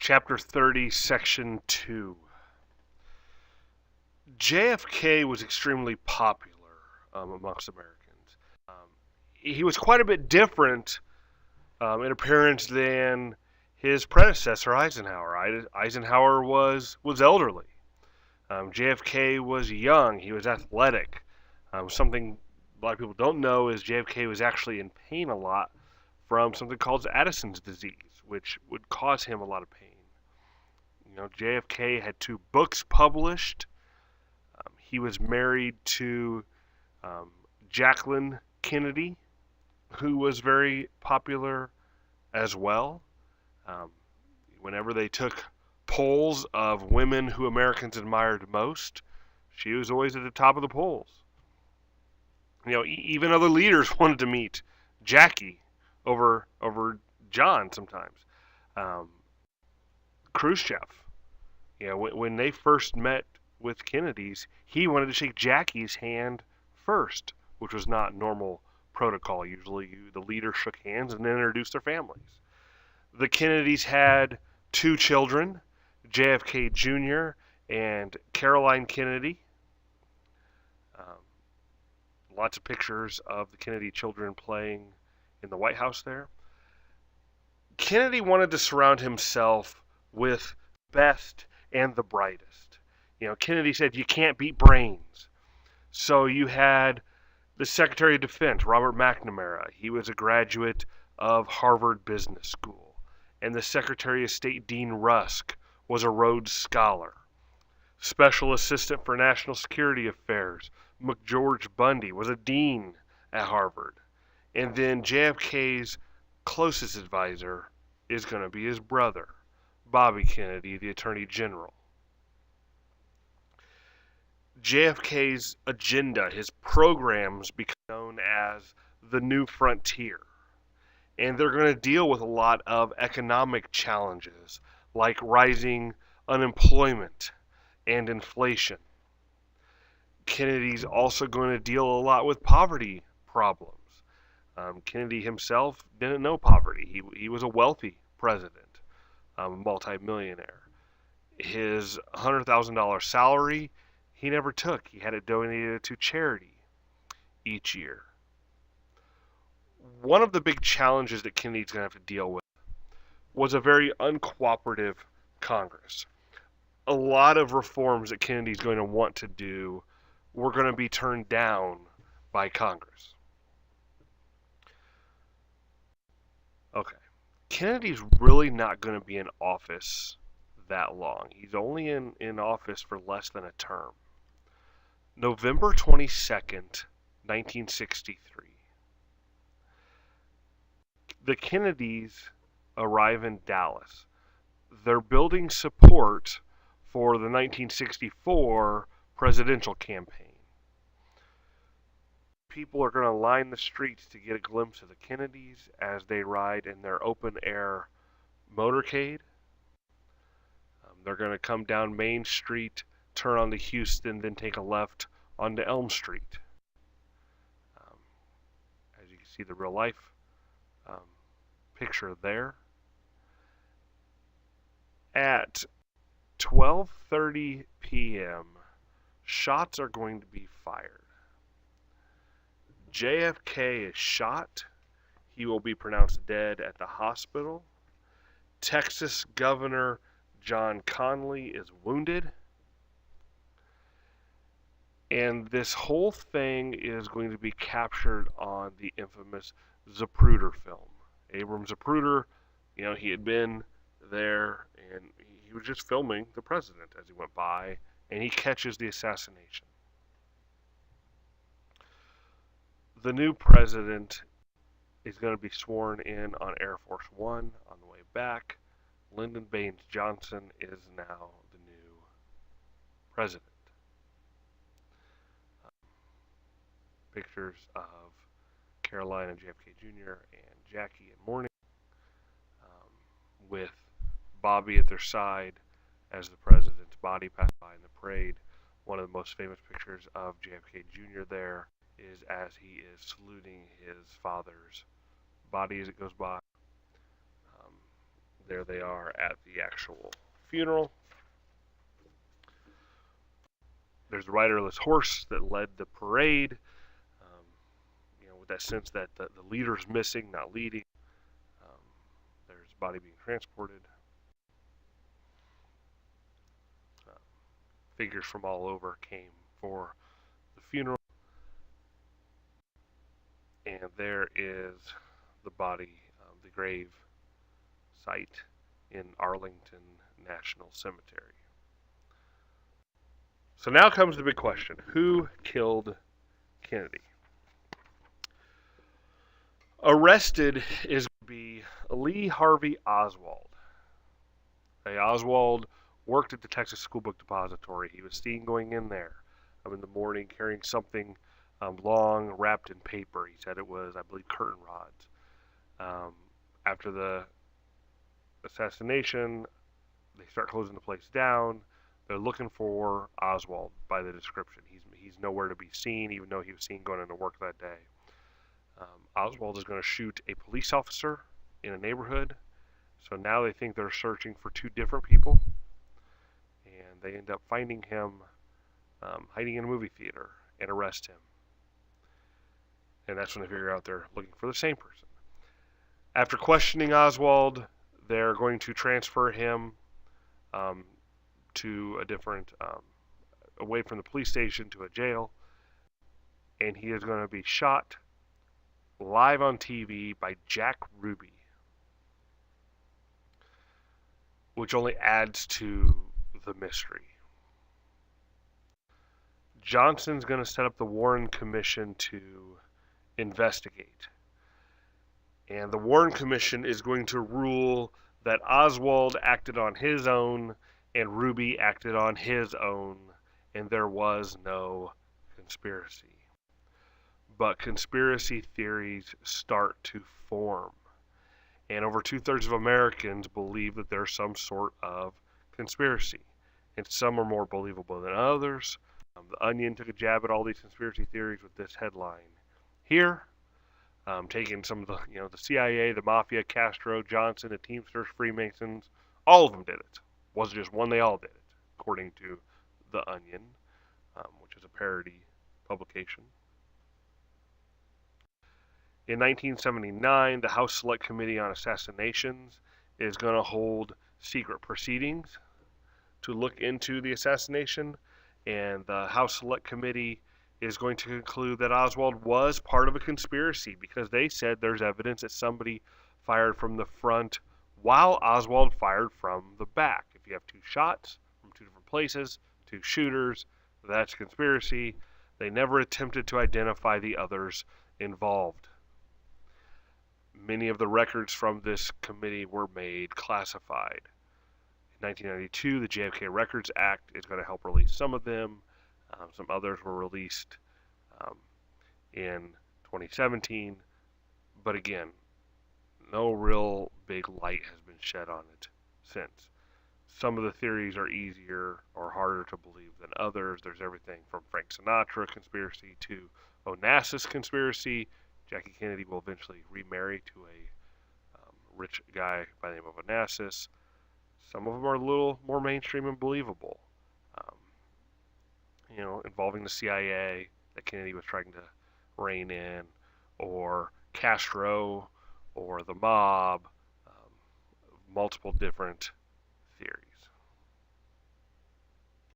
Chapter 30, Section 2. JFK was extremely popular amongst Americans. He was quite a bit different in appearance than his predecessor, Eisenhower. Eisenhower was elderly. JFK was young. He was athletic. Something a lot of people don't know is JFK was actually in pain a lot from something called Addison's disease, which would cause him a lot of pain. JFK had 2 books published. He was married to Jacqueline Kennedy, who was very popular as well. Whenever they took polls of women who Americans admired most, she was always at the top of the polls. Even other leaders wanted to meet Jackie over John sometimes. Khrushchev, when they first met with Kennedy's, he wanted to shake Jackie's hand first, which was not normal protocol. Usually the leaders shook hands and then introduced their families. The Kennedys had 2 children, JFK Jr. and Caroline Kennedy. Lots of pictures of the Kennedy children playing in the White House there. Kennedy wanted to surround himself with best and the brightest. Kennedy said you can't beat brains. So you had the Secretary of Defense, Robert McNamara. He was a graduate of Harvard Business School. And the Secretary of State, Dean Rusk, was a Rhodes Scholar. Special Assistant for National Security Affairs, McGeorge Bundy, was a dean at Harvard. And then JFK's closest advisor is going to be his brother, Bobby Kennedy, the Attorney General. JFK's agenda, his programs, become known as the New Frontier. And they're going to deal with a lot of economic challenges, like rising unemployment and inflation. Kennedy's also going to deal a lot with poverty problems. Kennedy himself didn't know poverty. He was a wealthy president, a multimillionaire. His $100,000 salary he never took. He had it donated to charity each year. One of the big challenges that Kennedy's going to have to deal with was a very uncooperative Congress. A lot of reforms that Kennedy's going to want to do were going to be turned down by Congress. Okay. Kennedy's really not going to be in office that long. He's only in office for less than a term. November 22nd, 1963. The Kennedys arrive in Dallas. They're building support for the 1964 presidential campaign. People are going to line the streets to get a glimpse of the Kennedys as they ride in their open-air motorcade. They're going to come down Main Street, turn onto Houston, then take a left onto Elm Street. As you can see, the real-life picture there. At 12:30 p.m., shots are going to be fired. JFK is shot. He will be pronounced dead at the hospital. Texas Governor John Connally is wounded. And this whole thing is going to be captured on the infamous Zapruder film. Abram Zapruder, he had been there and he was just filming the president as he went by, and he catches the assassination. The new president is going to be sworn in on Air Force One on the way back. Lyndon Baines Johnson is now the new president. Pictures of Caroline and JFK Jr. and Jackie in mourning, with Bobby at their side as the president's body passed by in the parade. One of the most famous pictures of JFK Jr. there is as he is saluting his father's body as it goes by. there they are at the actual funeral. There's the riderless horse that led the parade, with that sense that the leader's missing, not leading. There's the body being transported. Figures from all over came for the funeral. And there is the body, the grave site in Arlington National Cemetery. So now comes the big question. Who killed Kennedy? Arrested is going to be Lee Harvey Oswald. Oswald worked at the Texas School Book Depository. He was seen going in there in the morning carrying something long wrapped in paper. He said it was, I believe, curtain rods. After the assassination, they start closing the place down. They're looking for Oswald by the description. He's nowhere to be seen, even though he was seen going into work that day. Oswald is going to shoot a police officer in a neighborhood. So now they think they're searching for two different people. And they end up finding him hiding in a movie theater and arrest him. And that's when they figure out they're looking for the same person. After questioning Oswald, they're going to transfer him to a different, away from the police station to a jail. And he is going to be shot live on TV by Jack Ruby, which only adds to the mystery. Johnson's going to set up the Warren Commission to investigate. And the Warren Commission is going to rule that Oswald acted on his own and Ruby acted on his own, and there was no conspiracy. But conspiracy theories start to form. And over 2/3 of Americans believe that there's some sort of conspiracy. And some are more believable than others. The Onion took a jab at all these conspiracy theories with this headline here. Taking some of the, the CIA, the Mafia, Castro, Johnson, the Teamsters, Freemasons, all of them did it. It wasn't just one, they all did it, according to The Onion, which is a parody publication. In 1979, the House Select Committee on Assassinations is going to hold secret proceedings to look into the assassination, and the House Select Committee is going to conclude that Oswald was part of a conspiracy because they said there's evidence that somebody fired from the front while Oswald fired from the back. If you have two shots from two different places, two shooters, that's conspiracy. They never attempted to identify the others involved. Many of the records from this committee were made classified. In 1992, the JFK Records Act is going to help release some of them. Some others were released in 2017. But again, no real big light has been shed on it since. Some of the theories are easier or harder to believe than others. There's everything from Frank Sinatra conspiracy to Onassis conspiracy. Jackie Kennedy will eventually remarry to a rich guy by the name of Onassis. Some of them are a little more mainstream and believable. Involving the CIA that Kennedy was trying to rein in, or Castro, or the mob, multiple different theories.